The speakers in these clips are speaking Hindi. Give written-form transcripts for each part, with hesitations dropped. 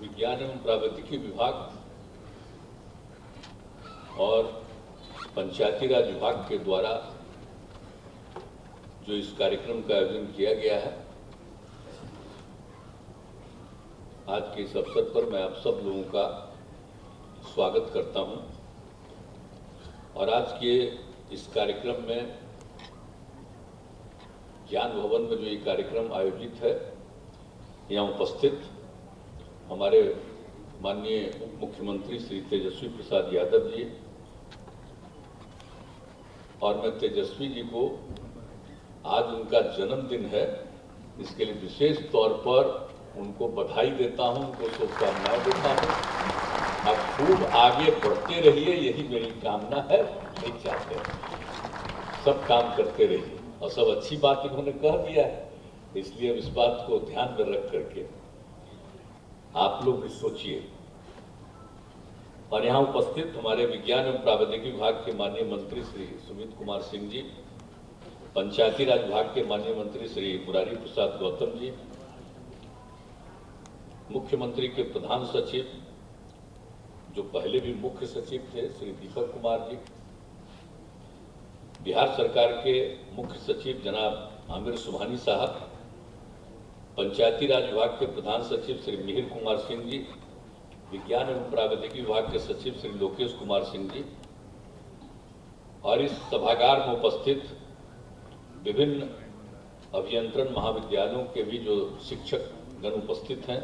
विज्ञान एवं प्रौद्योगिकी विभाग और पंचायती राज विभाग के द्वारा जो इस कार्यक्रम का आयोजन किया गया है, आज के इस अवसर पर मैं आप सब लोगों का स्वागत करता हूं। और आज के इस कार्यक्रम में ज्ञान भवन में जो ये कार्यक्रम आयोजित है, यहाँ उपस्थित हमारे माननीय उप मुख्यमंत्री श्री तेजस्वी प्रसाद यादव जी, और मैं तेजस्वी जी को आज उनका जन्मदिन है, इसके लिए विशेष तौर पर उनको बधाई देता हूं, उनको शुभकामनाएं देता हूं। आप खूब आगे बढ़ते रहिए, यही मेरी कामना है। नहीं चाहते सब काम करते रहिए, और सब अच्छी बात इन्होंने कह दिया है, इसलिए अब इस बात को ध्यान में रख करके आप लोग भी सोचिए। और यहाँ उपस्थित हमारे विज्ञान एवं प्रौद्योगिकी विभाग के माननीय मंत्री श्री सुमित कुमार सिंह जी, पंचायती राज विभाग के माननीय मंत्री श्री मुरारी प्रसाद गौतम जी, मुख्यमंत्री के प्रधान सचिव जो पहले भी मुख्य सचिव थे श्री दीपक कुमार जी, बिहार सरकार के मुख्य सचिव जनाब आमिर सुबहानी साहब, पंचायती राज विभाग के प्रधान सचिव श्री मिहिर कुमार सिंह जी, विज्ञान एवं प्रौद्योगिकी विभाग के सचिव श्री लोकेश कुमार सिंह जी, और इस सभागार में उपस्थित विभिन्न अभियंत्रण महाविद्यालयों के भी जो शिक्षक गण उपस्थित हैं,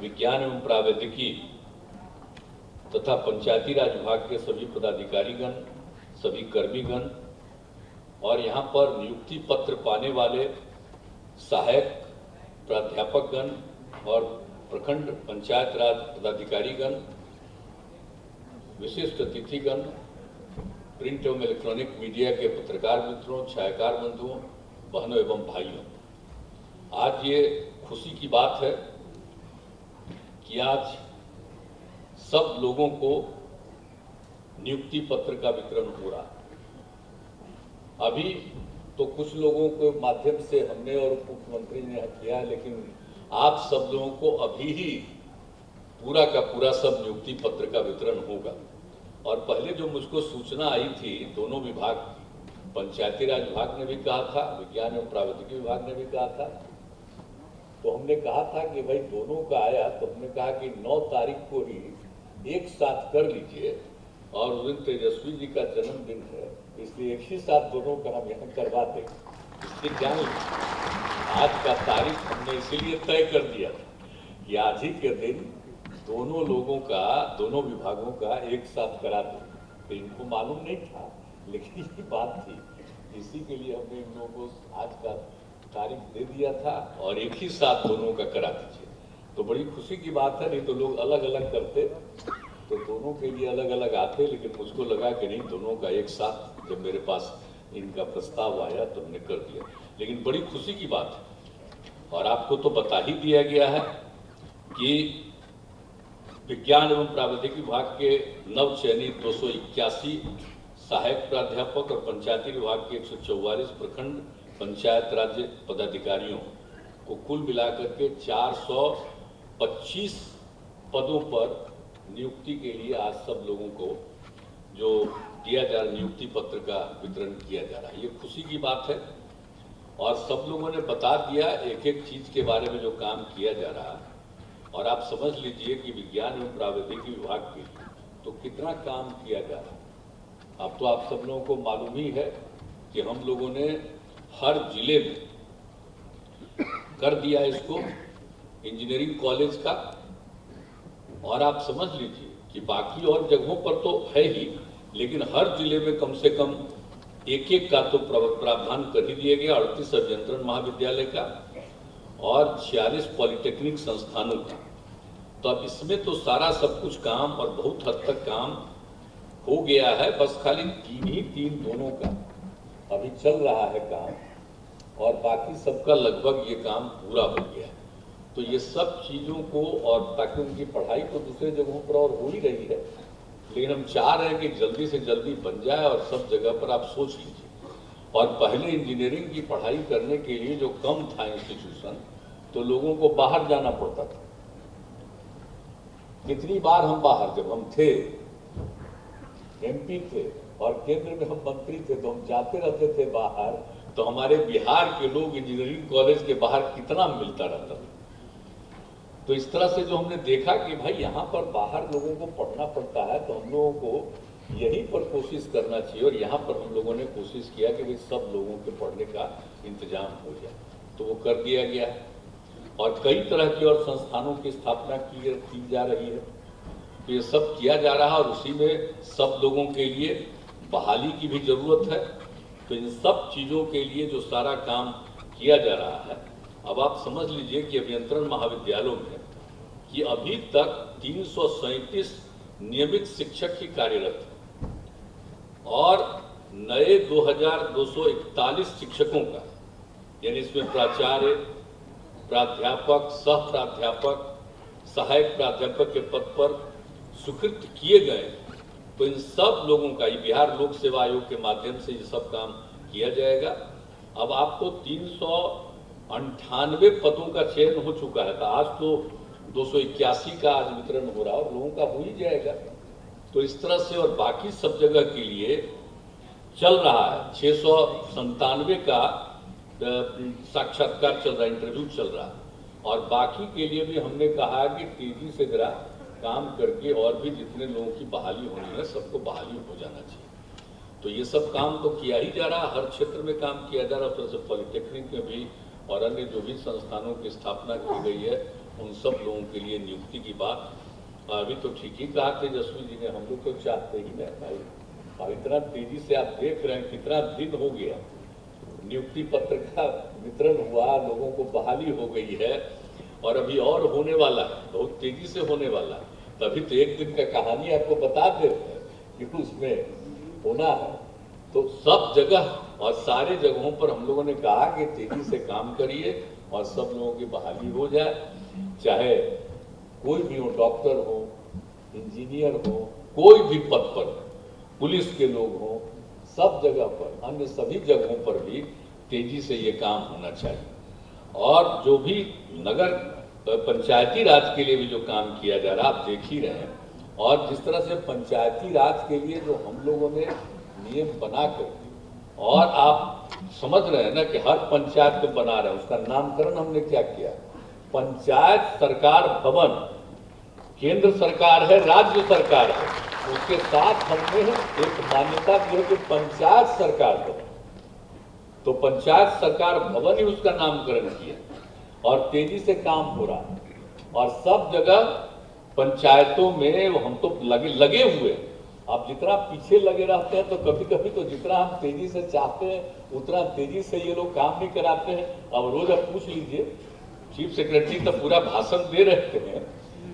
विज्ञान एवं प्रौद्योगिकी तथा पंचायती राज विभाग के सभी पदाधिकारीगण, सभी कर्मीगण, और यहाँ पर नियुक्ति पत्र पाने वाले सहायक प्राध्यापकगण और प्रखंड पंचायत राज पदाधिकारीगण, विशिष्ट अतिथिगण, प्रिंट एवं इलेक्ट्रॉनिक मीडिया के पत्रकार मित्रों, छायाकार बंधुओं, बहनों एवं भाइयों, आज ये खुशी की बात है कि आज सब लोगों को नियुक्ति पत्र का वितरण हो रहा है। अभी तो कुछ लोगों के माध्यम से हमने और उप मुख्यमंत्री ने किया, लेकिन आप सब लोगों को अभी ही पूरा का पूरा सब नियुक्ति पत्र का वितरण होगा। और पहले जो मुझको सूचना आई थी, दोनों विभाग, पंचायती राज विभाग ने भी कहा था, विज्ञान एवं प्रौद्योगिकी विभाग ने भी कहा था, तो हमने कहा था कि भाई दोनों का आया, तो हमने कहा कि 9 तारीख को ही एक साथ कर लीजिए, और उस दिन तेजस्वी जी का जन्मदिन है, इसलिए एक ही साथ दोनों का हम यहाँ करवा देंगे। इसलिए जान आज का तारीख हमने इसीलिए तय कर दिया था कि आज ही के दिन दोनों लोगों का, दोनों विभागों का एक साथ करा दें। तो इनको मालूम नहीं था, लेकिन ये बात थी, इसी के लिए हमने इन लोगों को आज का तारीख दे दिया था, और एक ही साथ दोनों का करा दीजिए। तो बड़ी खुशी की बात है, नहीं तो लोग अलग अलग करते तो दोनों के लिए अलग अलग आते, लेकिन मुझको लगा कि नहीं, दोनों का एक साथ जब मेरे पास इनका प्रस्ताव आया तो हमने कर दिया। लेकिन बड़ी खुशी की बात है, और आपको तो बता ही दिया गया है कि विज्ञान एवं प्रौद्योगिकी विभाग के नव चयनित 281 सहायक प्राध्यापक और पंचायती विभाग के 144 प्रखंड पंचायत राज्य पदाधिकारियों को कुल मिलाकर के 425 पदों पर नियुक्ति के लिए आज सब लोगों को जो दिया जा रहा, नियुक्ति पत्र का वितरण किया जा रहा है। ये खुशी की बात है, और सब लोगों ने बता दिया एक एक चीज के बारे में जो काम किया जा रहा है। और आप समझ लीजिए कि विज्ञान एवं प्रौद्योगिकी विभाग के तो कितना काम किया जा रहा है। अब तो आप सब लोगों को मालूम ही है कि हम लोगों ने हर जिले में कर दिया इसको इंजीनियरिंग कॉलेज का, और आप समझ लीजिए कि बाकी और जगहों पर तो है ही, लेकिन हर जिले में कम से कम एक एक का तो प्रावधान कर ही दिया गया। 38 अभियंत्रण महाविद्यालय का और 46 पॉलिटेक्निक संस्थानों का। तो अब इसमें तो सारा सब कुछ काम और बहुत हद तक काम हो गया है, बस खाली 3 दोनों का अभी चल रहा है काम, और बाकी सबका लगभग ये काम पूरा हो गया है। तो ये सब चीज़ों को, और ताकि उनकी पढ़ाई तो दूसरे जगहों पर और हो ही रही है, लेकिन हम चाह रहे हैं कि जल्दी से जल्दी बन जाए, और सब जगह पर आप सोच लीजिए। और पहले इंजीनियरिंग की पढ़ाई करने के लिए जो कम था इंस्टीट्यूशन, तो लोगों को बाहर जाना पड़ता था। कितनी बार हम बाहर, जब हम थे एमपी थे और केंद्र में हम मंत्री थे, तो हम जाते रहते थे बाहर, तो हमारे बिहार के लोग इंजीनियरिंग कॉलेज के बाहर कितना मिलता रहता था। तो इस तरह से जो हमने देखा कि भाई यहाँ पर बाहर लोगों को पढ़ना पड़ता है, तो हम लोगों को यहीं पर कोशिश करना चाहिए, और यहाँ पर हम लोगों ने कोशिश किया कि भाई सब लोगों के पढ़ने का इंतजाम हो जाए, तो वो कर दिया गया। और कई तरह की और संस्थानों की स्थापना की जा रही है, तो ये सब किया जा रहा है, और उसी में सब लोगों के लिए बहाली की भी जरूरत है। तो इन सब चीज़ों के लिए जो सारा काम किया जा रहा है, अब आप समझ लीजिए कि अभियंत्रण महाविद्यालयों में कि अभी तक 337 नियमित शिक्षक ही कार्यरत हैं, और नए 2241 शिक्षकों का, यानी इसमें प्राचार्य, प्राध्यापक, सह प्राध्यापक, सहायक प्राध्यापक के पद पर स्वीकृत किए गए। तो इन सब लोगों का बिहार लोक सेवा आयोग के माध्यम से ये सब काम किया जाएगा। अब आपको 398 पदों का चयन हो चुका है, तो आज तो 281 का आज वितरण हो रहा है, और लोगों का हो ही जाएगा। तो इस तरह से, और बाकी सब जगह के लिए चल रहा है, 697 का साक्षात्कार चल रहा है, इंटरव्यू चल रहा है, और बाकी के लिए भी हमने कहा कि तेजी से जरा काम करके और भी जितने लोगों की बहाली होनी है सबको बहाली हो जाना चाहिए। तो ये सब काम तो किया ही जा रहा है, हर क्षेत्र में काम किया जा रहा है। तो पॉलिटेक्निक में भी और अन्य जो भी संस्थानों की स्थापना की गई है, उन सब लोगों के लिए नियुक्ति की बात अभी तो ठीक ही कहा तेजस्वी जी ने, हम लोग तो चाहते ही नहीं भाई। और इतना तेजी से आप देख रहे हैं, कितना दिन हो गया नियुक्ति पत्र का वितरण हुआ, लोगों को बहाली हो गई है, और अभी और होने वाला है, बहुत तेजी से होने वाला है। तभी तो एक दिन का कहानी आपको बता देते हैं कि उसमें होना है। तो सब जगह और सारे जगहों पर हम लोगों ने कहा कि तेजी से काम करिए और सब लोगों की बहाली हो जाए, चाहे कोई भी हो, डॉक्टर हो, इंजीनियर हो, कोई भी पद पर, पुलिस के लोग हों, सब जगह पर, अन्य सभी जगहों पर भी तेजी से ये काम होना चाहिए। और जो भी नगर पंचायती राज के लिए भी जो काम किया जा रहा है, आप देख ही रहे हैं, और जिस तरह से पंचायती राज के लिए जो हम लोगों ने नियम बना कर, और आप समझ रहे हैं ना कि हर पंचायत में बना रहे हैं, उसका नामकरण हमने क्या किया, पंचायत सरकार भवन। केंद्र सरकार है, राज्य सरकार है, उसके साथ हमने एक मान्यता दी है कि पंचायत सरकार भवन। तो पंचायत सरकार भवन ही उसका नामकरण किया, और तेजी से काम हो रहा है। और सब जगह पंचायतों में हम तो लगे हुए, आप जितना पीछे लगे रहते हैं, तो कभी कभी तो जितना हम तेजी से चाहते हैं उतना तेजी से ये लोग काम नहीं कराते हैं। अब रोज आप पूछ लीजिए, चीफ सेक्रेटरी तो पूरा भाषण दे रहते हैं,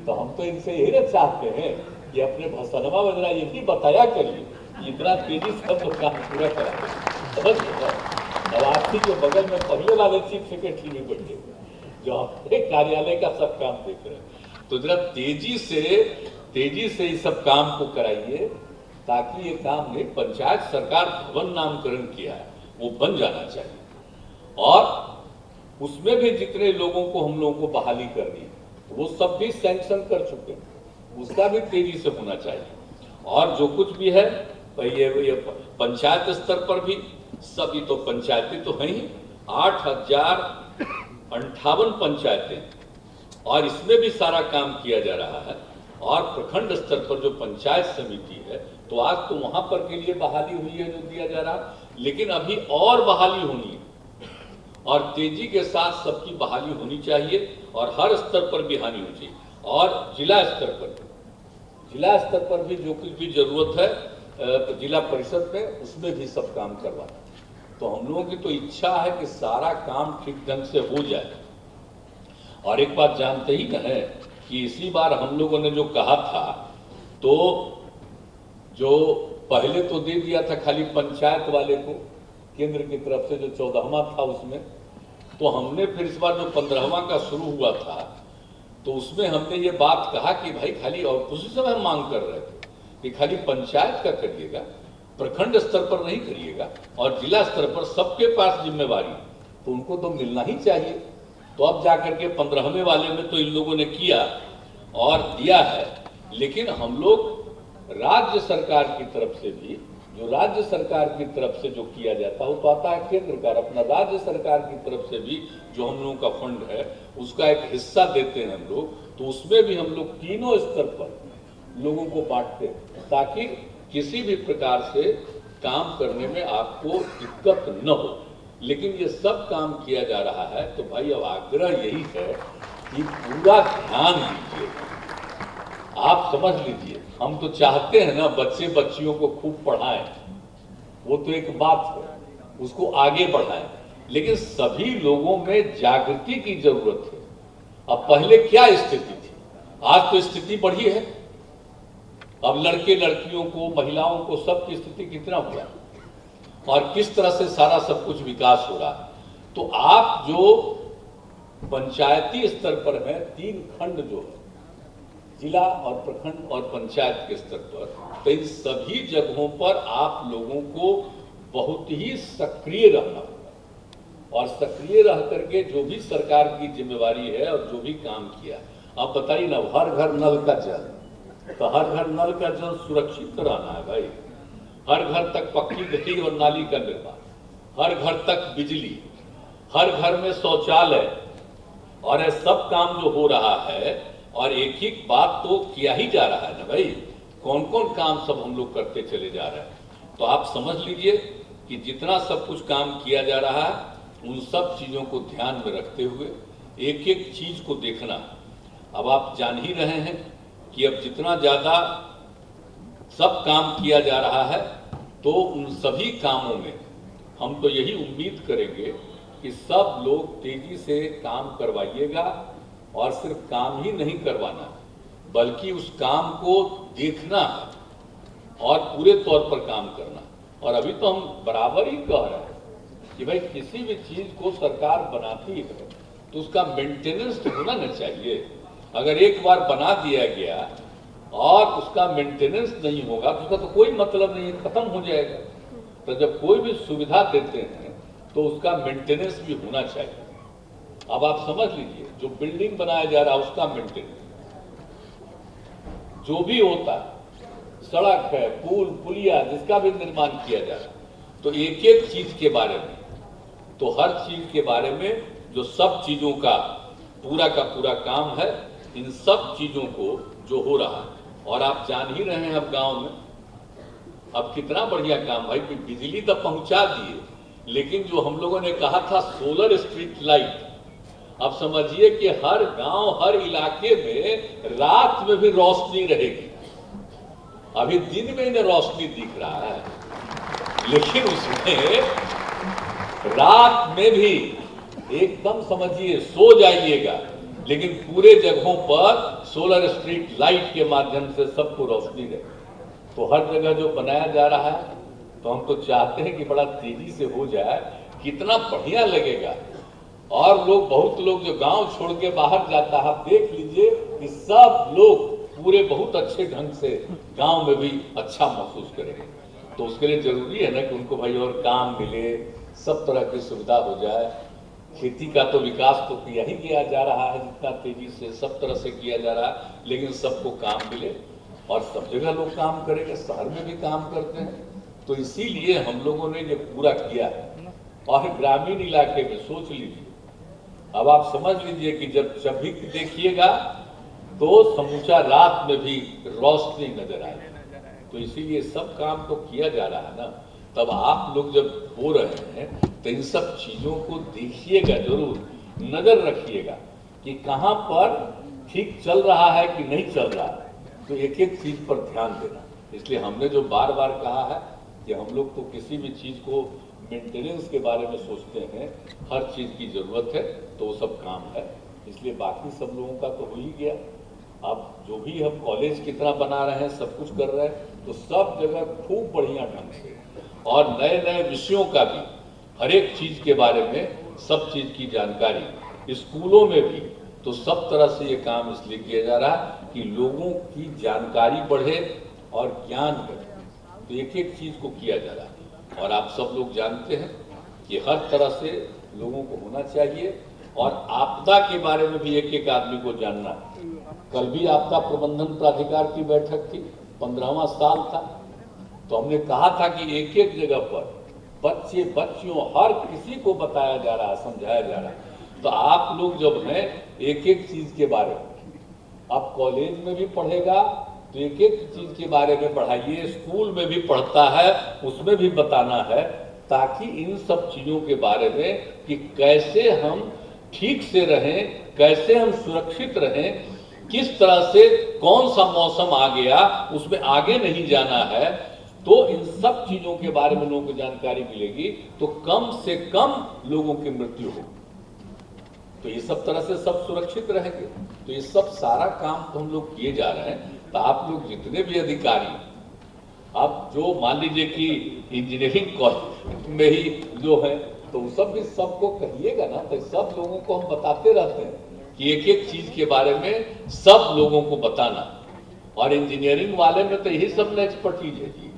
तो हम तो इनसे यही ना चाहते हैं कि अपने भाषणवा में जरा यही बताया करिए, इतना तेजी से हम लोग काम पूरा कराते। अब आपकी जो बगल में पहले वाले चीफ सेक्रेटरी भी बैठे हुए, जो अपने कार्यालय का सब काम देख रहे हैं, तो जरा तेजी से इस सब काम को कराइए, ताकि ये काम नहीं, पंचायत सरकार भवन नामकरण किया है वो बन जाना चाहिए। और उसमें भी जितने लोगों को हम लोगों को बहाली करनी है, वो सब भी सैंक्शन कर चुके हैं, उसका भी तेजी से होना चाहिए। और जो कुछ भी है ये पंचायत स्तर पर भी सभी, तो पंचायतें तो हैं ही 8058 पंचायतें, और इसमें भी सारा काम किया जा रहा है। और प्रखंड स्तर पर जो पंचायत समिति है, तो आज तो वहां पर के लिए बहाली हुई है जो दिया जा रहा, लेकिन अभी और बहाली होनी है, और तेजी के साथ सबकी बहाली होनी चाहिए, और हर स्तर पर भी हानि होनी चाहिए। और जिला स्तर पर भी जो कुछ भी जरूरत है जिला परिषद में, उसमें भी सब काम करवाना। तो हम लोगों की तो इच्छा है कि सारा काम ठीक ढंग से हो जाए। और एक बात जानते ही न है कि इसी बार हम लोगों ने जो कहा था, तो जो पहले तो दे दिया था खाली पंचायत वाले को केंद्र की तरफ से, जो 14वां था उसमें, तो हमने फिर इस बार जो 15वां का शुरू हुआ था, तो उसमें हमने ये बात कहा कि भाई खाली, और उसी समय हम मांग कर रहे थे कि खाली पंचायत का करिएगा, प्रखंड स्तर पर नहीं करिएगा, और जिला स्तर पर सबके पास जिम्मेवारी, तो उनको तो मिलना ही चाहिए। तो अब जाकर के 15वें वाले में तो इन लोगों ने किया और दिया है, लेकिन हम लोग राज्य सरकार की तरफ से भी, जो राज्य सरकार की तरफ से जो किया जाता है वो तो आता है केंद्र का, अपना राज्य सरकार की तरफ से भी जो हम लोगों का फंड है उसका एक हिस्सा देते हैं हम लोग, तो उसमें भी हम लोग तीनों स्तर पर लोगों को बांटते हैं ताकि किसी भी प्रकार से काम करने में आपको दिक्कत न हो। लेकिन ये सब काम किया जा रहा है तो भाई अब आग्रह यही है कि पूरा ध्यान दीजिए। आप समझ लीजिए, हम तो चाहते हैं ना बच्चे बच्चियों को खूब पढ़ाएं, वो तो एक बात है, उसको आगे बढ़ाएं, लेकिन सभी लोगों में जागृति की जरूरत है। अब पहले क्या स्थिति थी, आज तो स्थिति बढ़ी है। अब लड़के लड़कियों को, महिलाओं को, सबकी स्थिति कितना हुआ और किस तरह से सारा सब कुछ विकास हो रहा है। तो आप जो पंचायती स्तर पर है, 3 खंड जो है, जिला और प्रखंड और पंचायत के स्तर पर, तो इन सभी जगहों पर आप लोगों को बहुत ही सक्रिय रहना होगा और सक्रिय रह करके जो भी सरकार की जिम्मेवारी है और जो भी काम किया, आप बताइए ना, हर घर नल का जल, तो हर घर नल का जल सुरक्षित रहना है भाई। हर घर तक पक्की गली और नाली का निर्माण, हर घर तक बिजली, हर घर में शौचालय, और ये सब काम जो हो रहा है, और एक ही बात तो किया ही जा रहा है ना भाई, कौन कौन काम सब हम लोग करते चले जा रहे हैं। तो आप समझ लीजिए कि जितना सब कुछ काम किया जा रहा है उन सब चीजों को ध्यान में रखते हुए एक एक चीज को देखना। अब आप जान ही रहे हैं कि अब जितना ज्यादा सब काम किया जा रहा है तो उन सभी कामों में हम तो यही उम्मीद करेंगे कि सब लोग तेजी से काम करवाइएगा, और सिर्फ काम ही नहीं करवाना बल्कि उस काम को देखना है और पूरे तौर पर काम करना। और अभी तो हम बराबर ही कह रहे हैं कि भाई किसी भी चीज को सरकार बनाती है तो उसका मेंटेनेंस तो होना न चाहिए। अगर एक बार बना दिया गया और उसका मेंटेनेंस नहीं होगा तो उसका तो कोई मतलब नहीं है, खत्म हो जाएगा। तो जब कोई भी सुविधा देते हैं तो उसका मेंटेनेंस भी होना चाहिए। अब आप समझ लीजिए, जो बिल्डिंग बनाया जा रहा है उसका मेंटेनेंस जो भी होता है, सड़क है, पुल पुलिया, जिसका भी निर्माण किया जा रहा है, तो एक एक चीज के बारे में, तो हर चीज के बारे में जो सब चीजों का पूरा काम है, इन सब चीजों को जो हो रहा है। और आप जान ही रहे हैं अब गांव में अब कितना बढ़िया काम भाई, बिजली तो पहुंचा दिए, लेकिन जो हम लोगों ने कहा था सोलर स्ट्रीट लाइट, अब समझिए कि हर गांव, हर इलाके में रात में भी रोशनी रहेगी। अभी दिन में इन्हें रोशनी दिख रहा है, लेकिन उसमें रात में भी एकदम समझिए सो जाइएगा, लेकिन पूरे जगहों पर सोलर स्ट्रीट लाइट के माध्यम से सबको रोशनी रहे। तो हर जगह जो बनाया जा रहा है तो हम तो चाहते हैं कि बड़ा तेजी से हो जाए, कितना बढ़िया लगेगा। और लोग, बहुत लोग जो गांव छोड़ के बाहर जाता है, आप देख लीजिए कि सब लोग पूरे बहुत अच्छे ढंग से गांव में भी अच्छा महसूस करेंगे। तो उसके लिए जरूरी है ना कि उनको भाई और काम मिले, सब तरह की सुविधा हो जाए। खेती का तो विकास तो किया ही किया जा रहा है, जितना तेजी से सब तरह से किया जा रहा है, लेकिन सबको काम मिले और सब जगह लोग काम करेंगे, शहर में भी काम करते हैं। तो इसीलिए हम लोगों ने ये पूरा किया है। और ग्रामीण इलाके में सोच लीजिए, अब आप समझ लीजिए कि जब भी देखिएगा तो समूचा रात में भी रोशनी नजर आएगी। तो इसीलिए सब काम तो किया जा रहा है ना। तब आप लोग जब हो रहे हैं तो इन सब चीजों को देखिएगा, जरूर नजर रखिएगा कि कहां पर ठीक चल रहा है कि नहीं चल रहा है। तो एक एक चीज पर ध्यान देना। इसलिए हमने जो बार बार कहा है कि हम लोग तो किसी भी चीज को मेंटेनेंस के बारे में सोचते हैं, हर चीज की जरूरत है तो वो सब काम है। इसलिए बाकी सब लोगों का तो हो ही गया। अब जो भी हम कॉलेज कितना बना रहे हैं, सब कुछ कर रहे हैं, तो सब जगह खूब बढ़िया ढंग से और नए नए विषयों का भी, हर एक चीज के बारे में सब चीज की जानकारी स्कूलों में भी, तो सब तरह से ये काम इसलिए किया जा रहा है कि लोगों की जानकारी बढ़े और ज्ञान बढ़े। तो एक एक चीज को किया जा रहा है। और आप सब लोग जानते हैं कि हर तरह से लोगों को होना चाहिए, और आपदा के बारे में भी एक एक आदमी को जानना है। कल भी आपदा प्रबंधन प्राधिकार की बैठक थी, 15वां साल था, तो हमने कहा था कि एक एक जगह पर बच्चे बच्चियों हर किसी को बताया जा रहा है, समझाया जा रहा है। तो आप लोग जब हैं एक एक चीज के बारे में, अब कॉलेज में भी पढ़ेगा तो एक एक चीज के बारे में पढ़ाइए, स्कूल में भी पढ़ता है उसमें भी बताना है, ताकि इन सब चीजों के बारे में कि कैसे हम ठीक से रहें, कैसे हम सुरक्षित रहें, किस तरह से कौन सा मौसम आ गया उसमें आगे नहीं जाना है, तो इन सब चीजों के बारे में लोगों को जानकारी मिलेगी तो कम से कम लोगों की मृत्यु हो। तो ये सब तरह से सब सुरक्षित रहेंगे। तो ये सब सारा काम तो हम लोग किए जा रहे हैं। तो आप लोग जितने भी अधिकारी, आप जो मान लीजिए कि इंजीनियरिंग कॉलेज में ही जो है, तो सब भी सबको कहिएगा ना, तो सब लोगों को हम बताते रहते हैं कि एक एक चीज के बारे में सब लोगों को बताना। और इंजीनियरिंग वाले में तो यही सब एक्सपर्टीज है जी।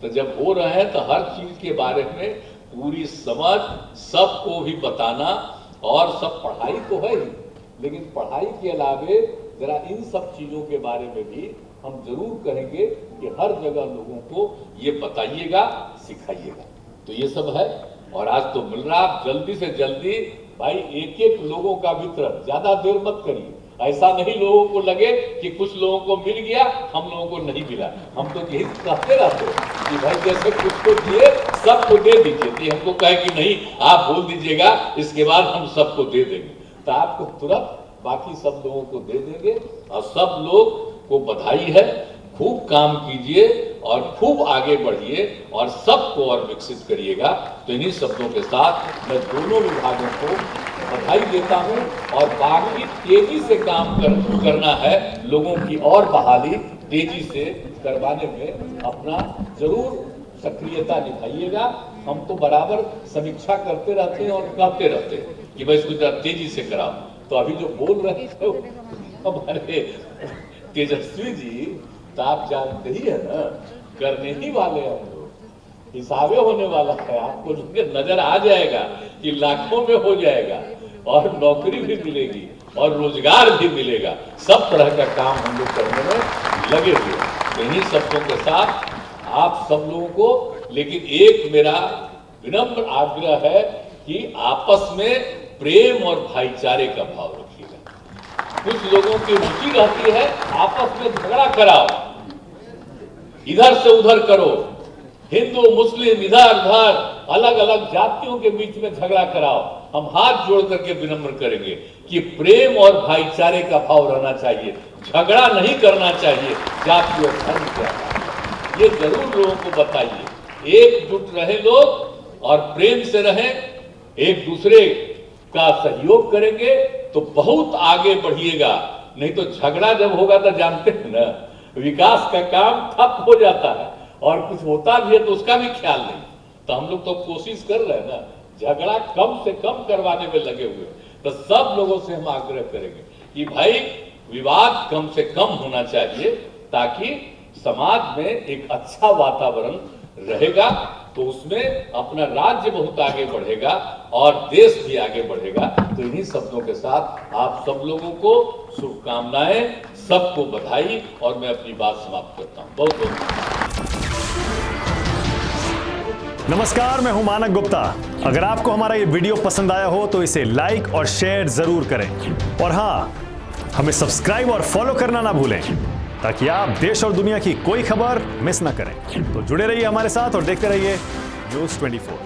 तो जब हो रहे हैं तो हर चीज के बारे में पूरी समझ सबको भी बताना, और सब पढ़ाई तो है ही, लेकिन पढ़ाई के अलावे जरा इन सब चीजों के बारे में भी हम जरूर कहेंगे कि हर जगह लोगों को ये बताइएगा, सिखाइएगा। तो ये सब है। और आज तो मिल रहा, आप जल्दी से जल्दी भाई एक एक लोगों का वितरण, ज्यादा देर मत करिए। ऐसा नहीं लोगों को लगे कि कुछ लोगों को मिल गया, हम लोगों को नहीं मिला। हम तो यही कहते रहते हैं कि भाई जैसे कुछ को दिए सबको दे दीजिए। तो हमको कहे कि नहीं आप बोल दीजिएगा, इसके बाद हम सबको दे देंगे, तो आपको तुरंत बाकी सब लोगों को दे देंगे। और सब लोग को बधाई है, खूब काम कीजिए और खूब आगे बढ़िए और सबको और विकसित करिएगा। तो इन्हीं शब्दों के साथ मैं दोनों विभागों को बधाई देता हूं। और बाकी तेजी से काम करना है, लोगों की और बहाली तेजी से करवाने में अपना जरूर सक्रियता निभाइएगा। हम तो बराबर समीक्षा करते रहते हैं और कहते रहते हैं कि भाई इसको तेजी से कराओ। तो अभी जो बोल रहे थे हमारे तेजस्वी जी, तो आप जानते ही है ना, करने ही वाले हैं हम लोग, हिसाबे होने वाला है। आपको नजर आ जाएगा कि लाखों में हो जाएगा और नौकरी भी मिलेगी और रोजगार भी मिलेगा। सब तरह का काम हम लोग करने में लगे हुए। इन्हीं शब्दों के साथ आप सब लोगों को, लेकिन एक मेरा विनम्र आग्रह है कि आपस में प्रेम और भाईचारे का भाव रखिएगा। कुछ लोगों की रुचि रहती है आपस में झगड़ा कराओ, इधर से उधर करो, हिंदू मुस्लिम इधर उधर अलग अलग जातियों के बीच में झगड़ा कराओ। हम हाथ जोड़ करके विनम्र करेंगे कि प्रेम और भाईचारे का भाव रहना चाहिए, झगड़ा नहीं करना चाहिए जाति और धर्म के आधार। ये जरूर लोगों को बताइए। एकजुट रहे लोग और प्रेम से रहें, एक दूसरे का सहयोग करेंगे तो बहुत आगे बढ़िएगा। नहीं तो झगड़ा जब होगा तो जानते हैं ना, विकास का काम ठप हो जाता है और कुछ होता भी है तो उसका भी ख्याल नहीं। तो हम लोग तो कोशिश कर रहे हैं ना, झगड़ा कम से कम करवाने में लगे हुए। तो सब लोगों से हम आग्रह करेंगे कि भाई विवाद कम से कम होना चाहिए, ताकि समाज में एक अच्छा वातावरण रहेगा, तो उसमें अपना राज्य बहुत आगे बढ़ेगा और देश भी आगे बढ़ेगा। तो इन्हीं शब्दों के साथ आप सब लोगों को शुभकामनाएं, सबको बधाई, और मैं अपनी बात समाप्त करता हूं। बहुत बहुत नमस्कार, मैं हूं मानक गुप्ता। अगर आपको हमारा ये वीडियो पसंद आया हो तो इसे लाइक और शेयर जरूर करें, और हाँ, हमें सब्सक्राइब और फॉलो करना ना भूलें, ताकि आप देश और दुनिया की कोई खबर मिस ना करें। तो जुड़े रहिए हमारे साथ और देखते रहिए News 24।